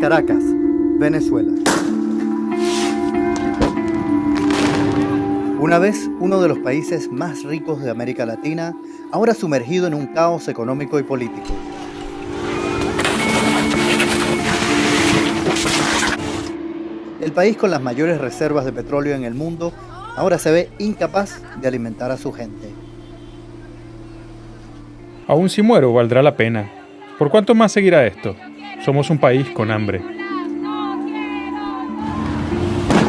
Caracas, Venezuela. Una vez uno de los países más ricos de América Latina, ahora sumergido en un caos económico y político. El país con las mayores reservas de petróleo en el mundo ahora se ve incapaz de alimentar a su gente. Aún si muero, valdrá la pena. ¿Por cuánto más seguirá esto? Somos un país con hambre.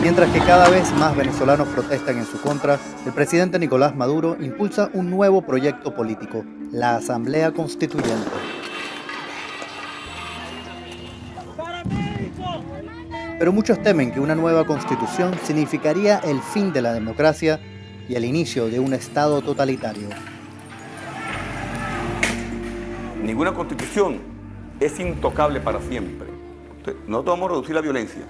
Mientras que cada vez más venezolanos protestan en su contra, el presidente Nicolás Maduro impulsa un nuevo proyecto político, la Asamblea Constituyente. Pero muchos temen que una nueva constitución significaría el fin de la democracia y el inicio de un Estado totalitario. Ninguna constitución es intocable para siempre. Nosotros vamos a reducir la violencia.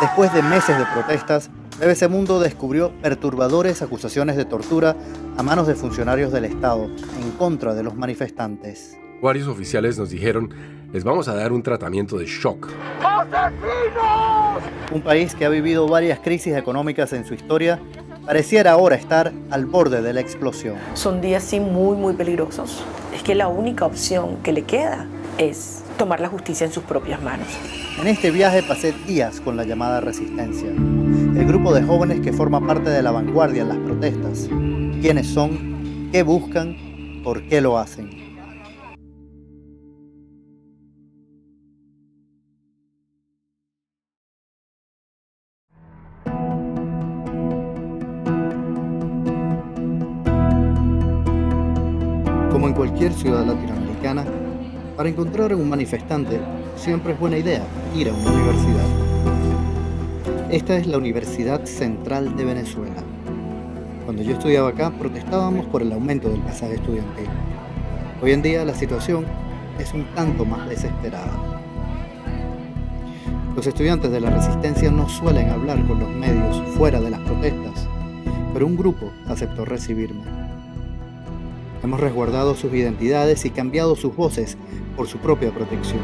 Después de meses de protestas, BBC Mundo descubrió perturbadoras acusaciones de tortura a manos de funcionarios del Estado en contra de los manifestantes. Varios oficiales nos dijeron, les vamos a dar un tratamiento de shock. ¡Asesinos! Un país que ha vivido varias crisis económicas en su historia, pareciera ahora estar al borde de la explosión. Son días sí muy peligrosos. Es que la única opción que le queda es tomar la justicia en sus propias manos. En este viaje pasé días con la llamada Resistencia, el grupo de jóvenes que forma parte de la vanguardia en las protestas. ¿Quiénes son? ¿Qué buscan? ¿Por qué lo hacen? Como en cualquier ciudad latinoamericana, para encontrar a un manifestante siempre es buena idea ir a una universidad. Esta es la Universidad Central de Venezuela. Cuando yo estudiaba acá, protestábamos por el aumento del pasaje estudiantil. Hoy en día la situación es un tanto más desesperada. Los estudiantes de la Resistencia no suelen hablar con los medios fuera de las protestas, pero un grupo aceptó recibirme. Hemos resguardado sus identidades y cambiado sus voces por su propia protección.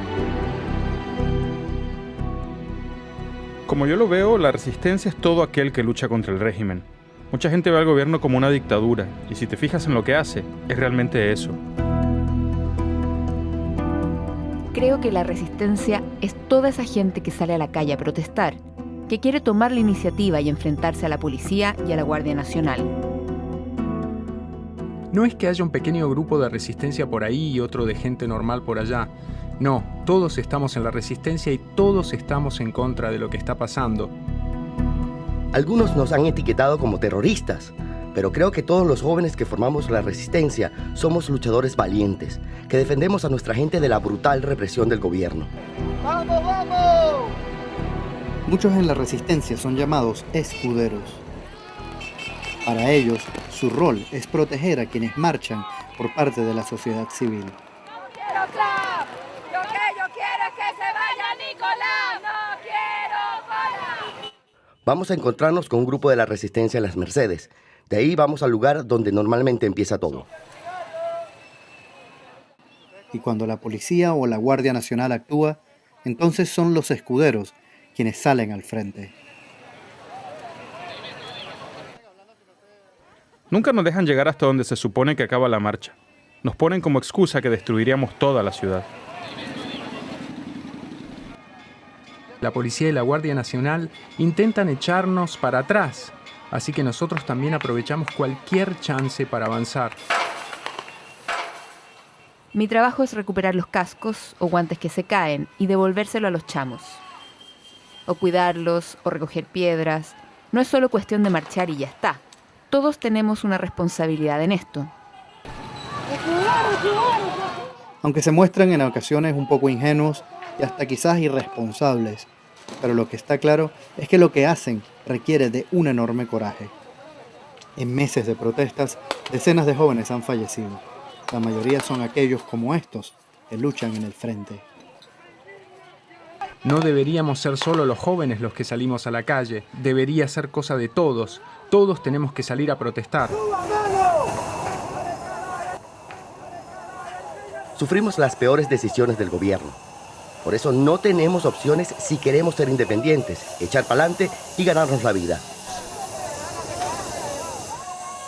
Como yo lo veo, la resistencia es todo aquel que lucha contra el régimen. Mucha gente ve al gobierno como una dictadura, y si te fijas en lo que hace, es realmente eso. Creo que la resistencia es toda esa gente que sale a la calle a protestar, que quiere tomar la iniciativa y enfrentarse a la policía y a la Guardia Nacional. No es que haya un pequeño grupo de resistencia por ahí y otro de gente normal por allá. No, todos estamos en la resistencia y todos estamos en contra de lo que está pasando. Algunos nos han etiquetado como terroristas, pero creo que todos los jóvenes que formamos la resistencia somos luchadores valientes, que defendemos a nuestra gente de la brutal represión del gobierno. ¡Vamos, vamos! Muchos en la resistencia son llamados escuderos. Para ellos, su rol es proteger a quienes marchan por parte de la sociedad civil. ¡No quiero Trump! Lo que yo quiero es que se vaya Nicolás. ¡No quiero para! Vamos a encontrarnos con un grupo de la resistencia en Las Mercedes. De ahí vamos al lugar donde normalmente empieza todo. Y cuando la policía o la Guardia Nacional actúa, entonces son los escuderos quienes salen al frente. Nunca nos dejan llegar hasta donde se supone que acaba la marcha. Nos ponen como excusa que destruiríamos toda la ciudad. La policía y la Guardia Nacional intentan echarnos para atrás, así que nosotros también aprovechamos cualquier chance para avanzar. Mi trabajo es recuperar los cascos o guantes que se caen y devolvérselo a los chamos. O cuidarlos, o recoger piedras. No es solo cuestión de marchar y ya está. Todos tenemos una responsabilidad en esto. Aunque se muestran en ocasiones un poco ingenuos y hasta quizás irresponsables, pero lo que está claro es que lo que hacen requiere de un enorme coraje. En meses de protestas, decenas de jóvenes han fallecido. La mayoría son aquellos como estos que luchan en el frente. No deberíamos ser solo los jóvenes los que salimos a la calle. Debería ser cosa de todos. Todos tenemos que salir a protestar. Sufrimos las peores decisiones del gobierno. Por eso no tenemos opciones si queremos ser independientes, echar para adelante y ganarnos la vida.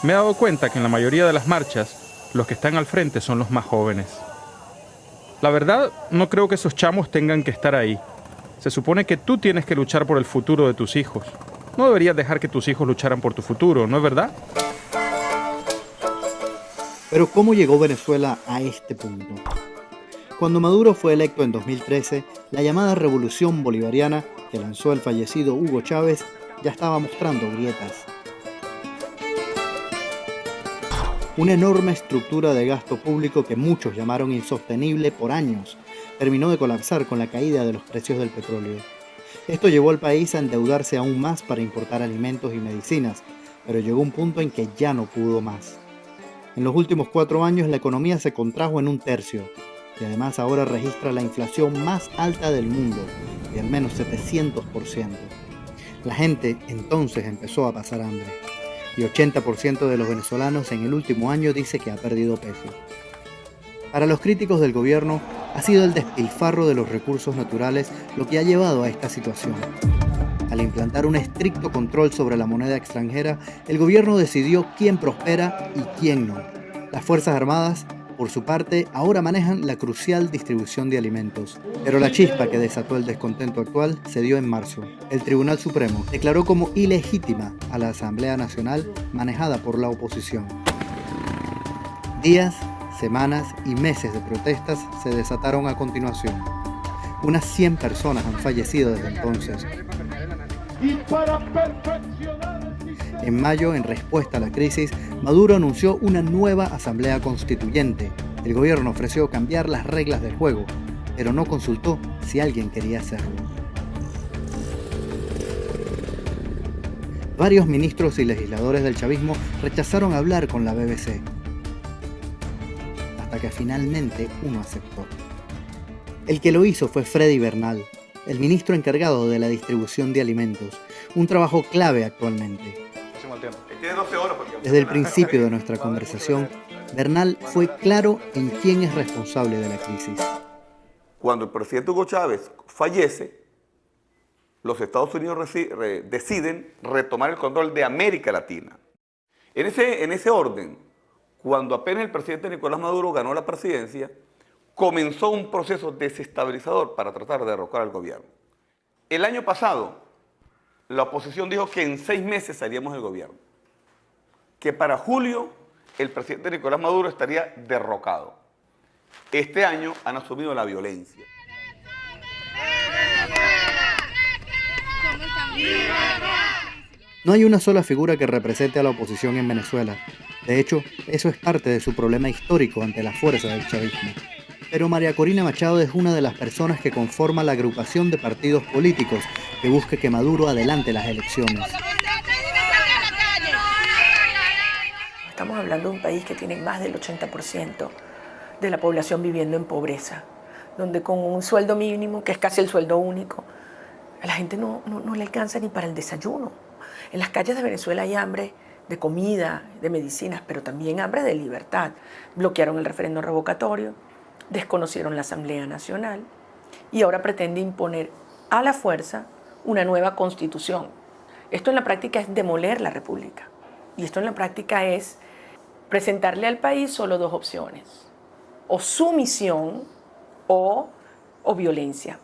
Me he dado cuenta que en la mayoría de las marchas, los que están al frente son los más jóvenes. La verdad, no creo que esos chamos tengan que estar ahí. Se supone que tú tienes que luchar por el futuro de tus hijos. No deberías dejar que tus hijos lucharan por tu futuro, ¿no es verdad? Pero ¿cómo llegó Venezuela a este punto? Cuando Maduro fue electo en 2013, la llamada revolución bolivariana que lanzó el fallecido Hugo Chávez ya estaba mostrando grietas. Una enorme estructura de gasto público que muchos llamaron insostenible por años terminó de colapsar con la caída de los precios del petróleo. Esto llevó al país a endeudarse aún más para importar alimentos y medicinas, pero llegó un punto en que ya no pudo más. En los últimos 4 años la economía se contrajo en 1/3 y además ahora registra la inflación más alta del mundo, de al menos 700%. La gente entonces empezó a pasar hambre y 80% de los venezolanos en el último año dice que ha perdido peso. Para los críticos del gobierno, ha sido el despilfarro de los recursos naturales lo que ha llevado a esta situación. Al implantar un estricto control sobre la moneda extranjera, el gobierno decidió quién prospera y quién no. Las Fuerzas Armadas, por su parte, ahora manejan la crucial distribución de alimentos. Pero la chispa que desató el descontento actual se dio en marzo. El Tribunal Supremo declaró como ilegítima a la Asamblea Nacional manejada por la oposición. Días, semanas y meses de protestas se desataron a continuación. Unas 100 personas han fallecido desde entonces. En mayo, en respuesta a la crisis, Maduro anunció una nueva asamblea constituyente. El gobierno ofreció cambiar las reglas del juego, pero no consultó si alguien quería hacerlo. Varios ministros y legisladores del chavismo rechazaron hablar con la BBC, hasta que finalmente uno aceptó. El que lo hizo fue Freddy Bernal, el ministro encargado de la distribución de alimentos, un trabajo clave actualmente. Desde el principio de nuestra conversación, Bernal fue claro en quién es responsable de la crisis. Cuando el presidente Hugo Chávez fallece, los Estados Unidos deciden retomar el control de América Latina. En ese orden, cuando apenas el presidente Nicolás Maduro ganó la presidencia, comenzó un proceso desestabilizador para tratar de derrocar al gobierno. El año pasado, la oposición dijo que en 6 meses salíamos del gobierno, que para julio el presidente Nicolás Maduro estaría derrocado. Este año han asumido la violencia. No hay una sola figura que represente a la oposición en Venezuela. De hecho, eso es parte de su problema histórico ante la fuerza del chavismo. Pero María Corina Machado es una de las personas que conforma la agrupación de partidos políticos que busca que Maduro adelante las elecciones. Estamos hablando de un país que tiene más del 80% de la población viviendo en pobreza, donde con un sueldo mínimo, que es casi el sueldo único, a la gente no le alcanza ni para el desayuno. En las calles de Venezuela hay hambre de comida, de medicinas, pero también hambre de libertad. Bloquearon el referendo revocatorio, desconocieron la Asamblea Nacional y ahora pretende imponer a la fuerza una nueva constitución. Esto en la práctica es demoler la república y esto en la práctica es presentarle al país solo 2 opciones, o sumisión o violencia.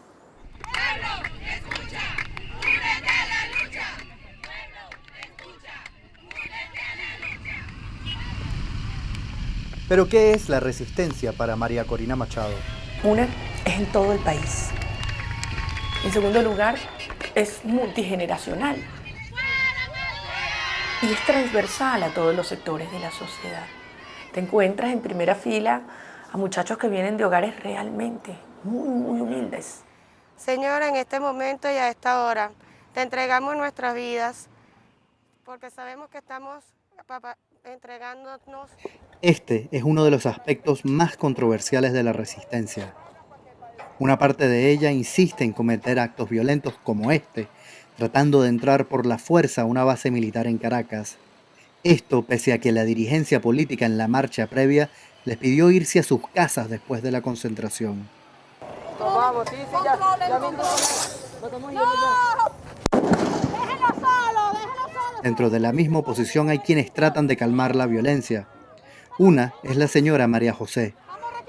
¿Pero qué es la resistencia para María Corina Machado? Una es en todo el país. En segundo lugar, es multigeneracional. Y es transversal a todos los sectores de la sociedad. Te encuentras en primera fila a muchachos que vienen de hogares realmente muy humildes. Señora, en este momento y a esta hora, te entregamos nuestras vidas porque sabemos que estamos entregándonos. Este es uno de los aspectos más controversiales de la resistencia. Una parte de ella insiste en cometer actos violentos como este, tratando de entrar por la fuerza a una base militar en Caracas. Esto pese a que la dirigencia política en la marcha previa les pidió irse a sus casas después de la concentración. vamos, sí, ya mismo lo estamos yendo ya. Déjenlo solo. Dentro de la misma oposición hay quienes tratan de calmar la violencia. Una es la señora María José,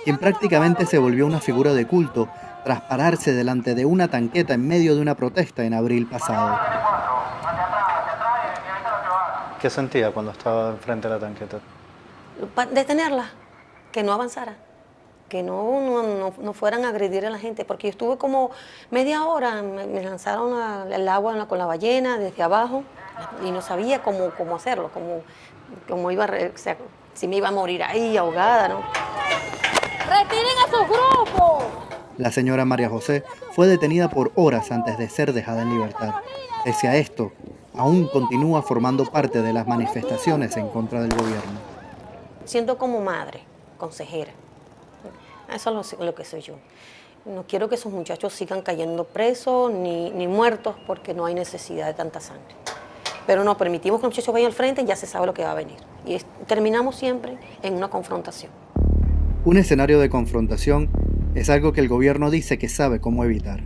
quien prácticamente se volvió una figura de culto tras pararse delante de una tanqueta en medio de una protesta en abril pasado. ¿Qué sentía cuando estaba enfrente de la tanqueta? Detenerla, que no avanzara, que no fueran a agredir a la gente, porque yo estuve como media hora, me lanzaron al agua con la ballena desde abajo y no sabía cómo hacerlo, cómo iba, o sea, si me iba a morir ahí ahogada, ¿no? ¡Retiren a sus grupos! La señora María José fue detenida por horas antes de ser dejada en libertad. Pese a esto, aún continúa formando parte de las manifestaciones en contra del gobierno. Siento como madre, consejera. Eso es lo que soy yo. No quiero que esos muchachos sigan cayendo presos ni muertos porque no hay necesidad de tanta sangre. Pero no permitimos que los muchachos vayan al frente y ya se sabe lo que va a venir. Y terminamos siempre en una confrontación. Un escenario de confrontación es algo que el gobierno dice que sabe cómo evitar.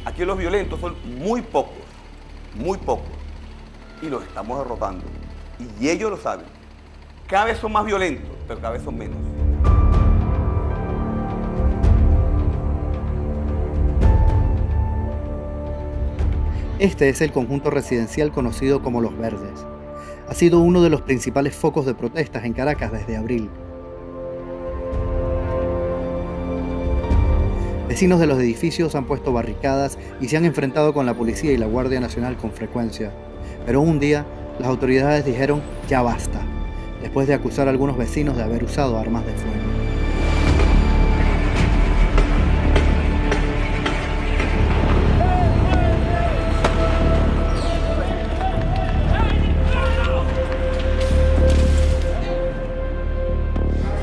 Aquí los violentos son muy pocos, y los estamos derrotando. Y ellos lo saben. Cada vez son más violentos, pero cada vez son menos. Este es el conjunto residencial conocido como Los Verdes. Ha sido uno de los principales focos de protestas en Caracas desde abril. Vecinos de los edificios han puesto barricadas y se han enfrentado con la policía y la Guardia Nacional con frecuencia. Pero un día, las autoridades dijeron ya basta, después de acusar a algunos vecinos de haber usado armas de fuego.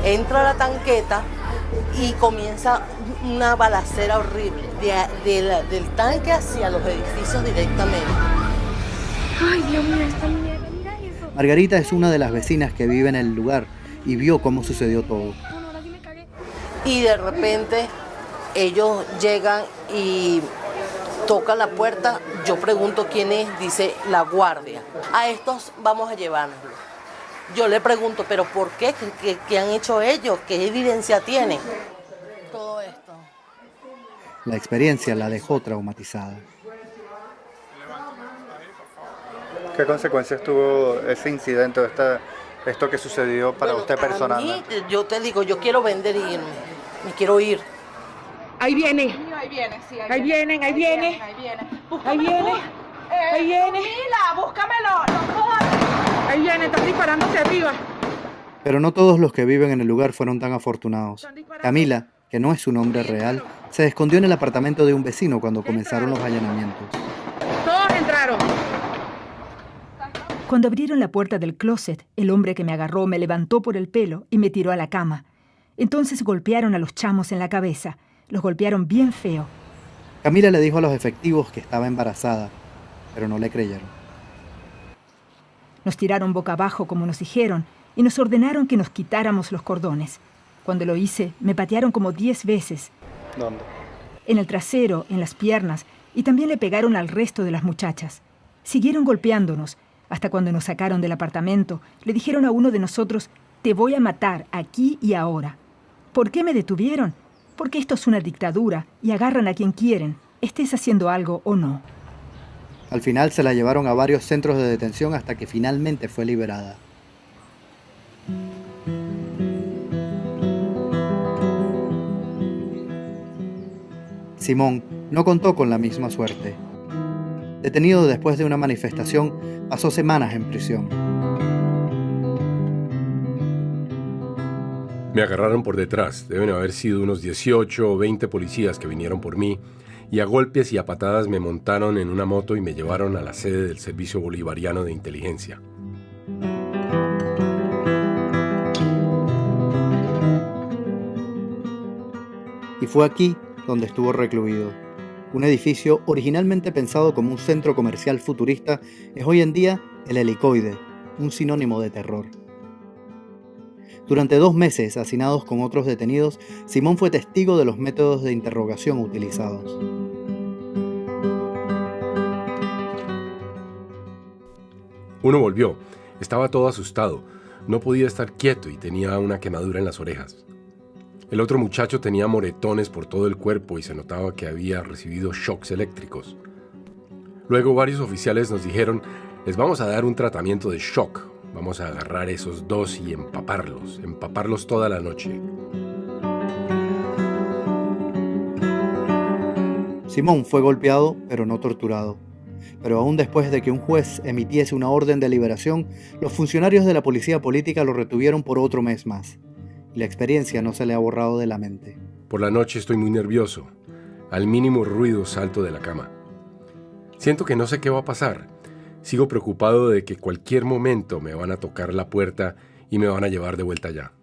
Entro a la tanqueta y comienza una balacera horrible del tanque hacia los edificios directamente. Ay, Dios mío, esta mierda, mira eso. Margarita es una de las vecinas que vive en el lugar y vio cómo sucedió todo. Y de repente ellos llegan y tocan la puerta. Yo pregunto quién es, dice la guardia. A estos vamos a llevárnoslos. Yo le pregunto, ¿pero por qué? ¿Qué han hecho ellos? ¿Qué evidencia tienen? Todo esto. La experiencia la dejó traumatizada. ¿Qué consecuencias tuvo ese incidente, esto que sucedió para usted personalmente? A mí, yo te digo, yo quiero vender y irme. Me quiero ir. Ahí viene. Ahí viene, sí. Ahí vienen, ahí viene. Ahí viene. Ahí viene. Ahí viene. Mila, búscamelo. Ahí viene, están disparando hacia arriba. Pero no todos los que viven en el lugar fueron tan afortunados. Camila, que no es su nombre real, se escondió en el apartamento de un vecino cuando comenzaron los allanamientos. Todos entraron. Cuando abrieron la puerta del closet, el hombre que me agarró me levantó por el pelo y me tiró a la cama. Entonces golpearon a los chamos en la cabeza. Los golpearon bien feo. Camila le dijo a los efectivos que estaba embarazada, pero no le creyeron. Nos tiraron boca abajo como nos dijeron y nos ordenaron que nos quitáramos los cordones. Cuando lo hice, me patearon como 10 veces. ¿Dónde? En el trasero, en las piernas, y también le pegaron al resto de las muchachas. Siguieron golpeándonos, hasta cuando nos sacaron del apartamento, le dijeron a uno de nosotros, te voy a matar aquí y ahora. ¿Por qué me detuvieron? Porque esto es una dictadura y agarran a quien quieren, estés haciendo algo o no. Al final se la llevaron a varios centros de detención hasta que finalmente fue liberada. Simón no contó con la misma suerte. Detenido después de una manifestación, pasó semanas en prisión. Me agarraron por detrás. Deben haber sido unos 18 o 20 policías que vinieron por mí y a golpes y a patadas me montaron en una moto y me llevaron a la sede del Servicio Bolivariano de Inteligencia. Y fue aquí donde estuvo recluido. Un edificio originalmente pensado como un centro comercial futurista es hoy en día el Helicoide, un sinónimo de terror. Durante 2 meses, hacinados con otros detenidos, Simón fue testigo de los métodos de interrogación utilizados. Uno volvió. Estaba todo asustado. No podía estar quieto y tenía una quemadura en las orejas. El otro muchacho tenía moretones por todo el cuerpo y se notaba que había recibido shocks eléctricos. Luego varios oficiales nos dijeron, les vamos a dar un tratamiento de shock. Vamos a agarrar esos dos y empaparlos toda la noche. Simón fue golpeado, pero no torturado. Pero aún después de que un juez emitiese una orden de liberación, los funcionarios de la policía política lo retuvieron por otro mes más. Y la experiencia no se le ha borrado de la mente. Por la noche estoy muy nervioso. Al mínimo ruido salto de la cama. Siento que no sé qué va a pasar. Sigo preocupado de que cualquier momento me van a tocar la puerta y me van a llevar de vuelta allá.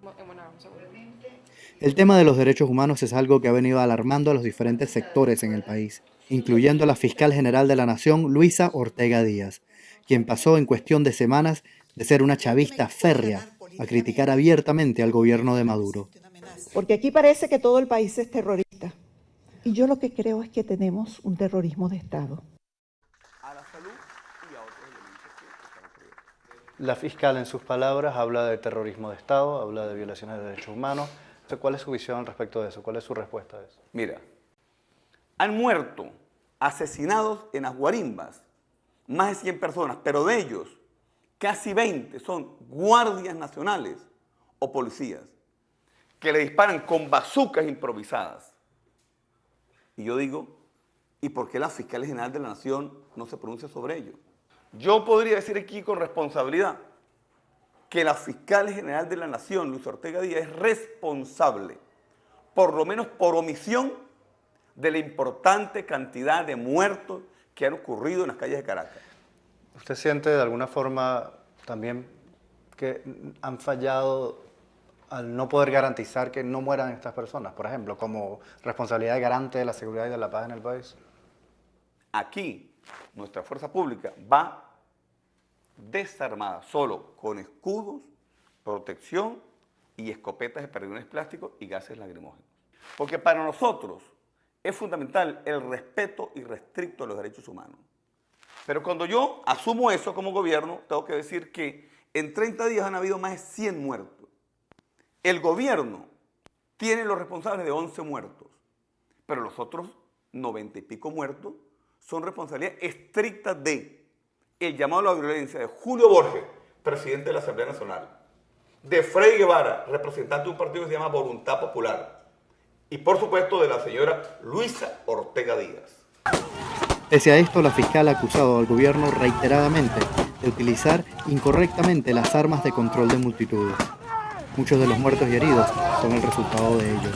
El tema de los derechos humanos es algo que ha venido alarmando a los diferentes sectores en el país, incluyendo a la fiscal general de la Nación, Luisa Ortega Díaz, quien pasó en cuestión de semanas de ser una chavista férrea a criticar abiertamente al gobierno de Maduro. Porque aquí parece que todo el país es terrorista. Y yo lo que creo es que tenemos un terrorismo de Estado. La fiscal, en sus palabras, habla de terrorismo de Estado, habla de violaciones de derechos humanos. ¿Cuál es su visión respecto de eso? ¿Cuál es su respuesta a eso? Mira, han muerto, asesinados en las guarimbas, más de 100 personas, pero de ellos, casi 20 son guardias nacionales o policías que le disparan con bazucas improvisadas. Y yo digo, ¿y por qué la fiscal general de la Nación no se pronuncia sobre ello? Yo podría decir aquí con responsabilidad que la fiscal general de la Nación, Luisa Ortega Díaz, es responsable, por lo menos por omisión, de la importante cantidad de muertos que han ocurrido en las calles de Caracas. ¿Usted siente de alguna forma también que han fallado al no poder garantizar que no mueran estas personas, por ejemplo, como responsabilidad de garante de la seguridad y de la paz en el país? Aquí, nuestra fuerza pública va desarmada, solo con escudos, protección y escopetas de perdigones plásticos y gases lacrimógenos. Porque para nosotros es fundamental el respeto irrestricto a los derechos humanos. Pero cuando yo asumo eso como gobierno, tengo que decir que en 30 días han habido más de 100 muertos. El gobierno tiene los responsables de 11 muertos, pero los otros 90 y pico muertos son responsabilidad estricta de el llamado a la violencia de Julio Borges, presidente de la Asamblea Nacional, de Frei Guevara, representante de un partido que se llama Voluntad Popular, y por supuesto de la señora Luisa Ortega Díaz. Pese a esto, la fiscal ha acusado al gobierno reiteradamente de utilizar incorrectamente las armas de control de multitudes. Muchos de los muertos y heridos son el resultado de ello.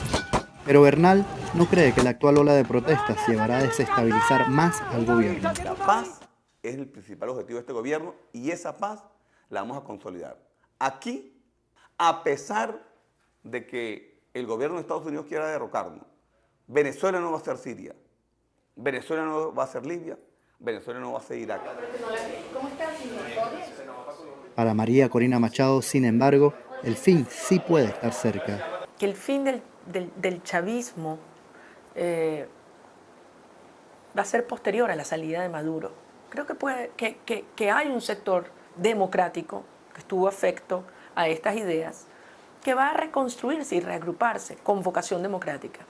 Pero Bernal no cree que la actual ola de protestas llevará a desestabilizar más al gobierno. La paz es el principal objetivo de este gobierno y esa paz la vamos a consolidar. Aquí, a pesar de que el gobierno de Estados Unidos quiera derrocarnos, Venezuela no va a ser Siria, Venezuela no va a ser Libia, Venezuela no va a ser Irak. Para María Corina Machado, sin embargo, el fin sí puede estar cerca. Que el fin del chavismo va a ser posterior a la salida de Maduro. Creo que hay un sector democrático que estuvo afecto a estas ideas que va a reconstruirse y reagruparse con vocación democrática,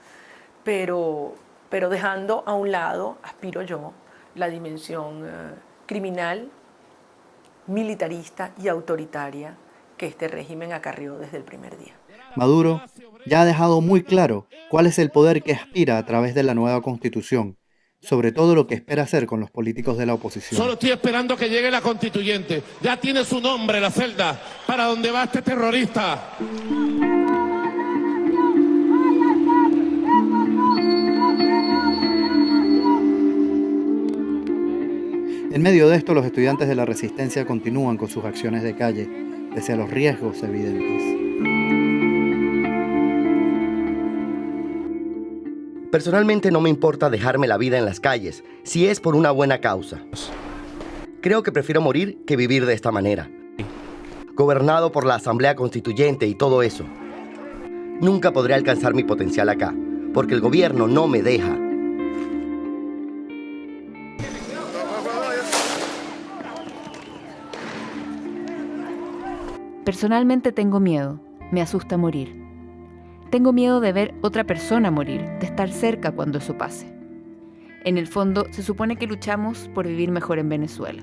pero dejando a un lado, aspiro yo, la dimensión criminal, militarista y autoritaria que este régimen acarrió desde el primer día. Maduro ya ha dejado muy claro cuál es el poder que aspira a través de la nueva Constitución, sobre todo lo que espera hacer con los políticos de la oposición. Solo estoy esperando que llegue la constituyente. Ya tiene su nombre, la celda, para donde va este terrorista. En medio de esto, los estudiantes de la Resistencia continúan con sus acciones de calle, pese a los riesgos evidentes. Personalmente no me importa dejarme la vida en las calles, si es por una buena causa. Creo que prefiero morir que vivir de esta manera. gobernado por la Asamblea Constituyente y todo eso. Nunca podré alcanzar mi potencial acá, porque el gobierno no me deja. Personalmente tengo miedo, me asusta morir. Tengo miedo de ver otra persona morir, de estar cerca cuando eso pase. En el fondo, se supone que luchamos por vivir mejor en Venezuela.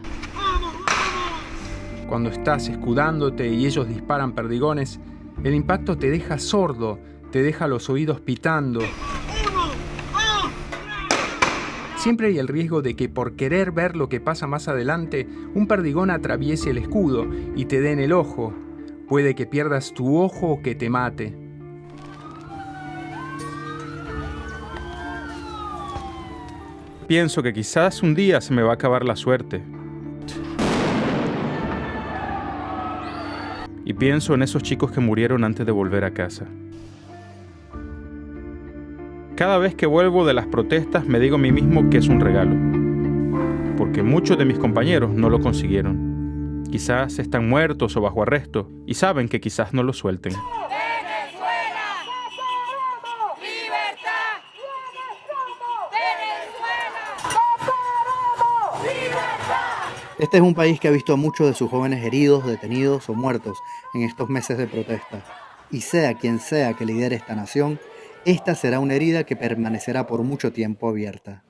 Cuando estás escudándote y ellos disparan perdigones, el impacto te deja sordo, te deja los oídos pitando. Siempre hay el riesgo de que por querer ver lo que pasa más adelante, un perdigón atraviese el escudo y te dé en el ojo. Puede que pierdas tu ojo o que te mate. Pienso que quizás un día se me va a acabar la suerte. Y pienso en esos chicos que murieron antes de volver a casa. Cada vez que vuelvo de las protestas me digo a mí mismo que es un regalo, porque muchos de mis compañeros no lo consiguieron. Quizás están muertos o bajo arresto y saben que quizás no lo suelten. Este es un país que ha visto a muchos de sus jóvenes heridos, detenidos o muertos en estos meses de protesta. Y sea quien sea que lidere esta nación, esta será una herida que permanecerá por mucho tiempo abierta.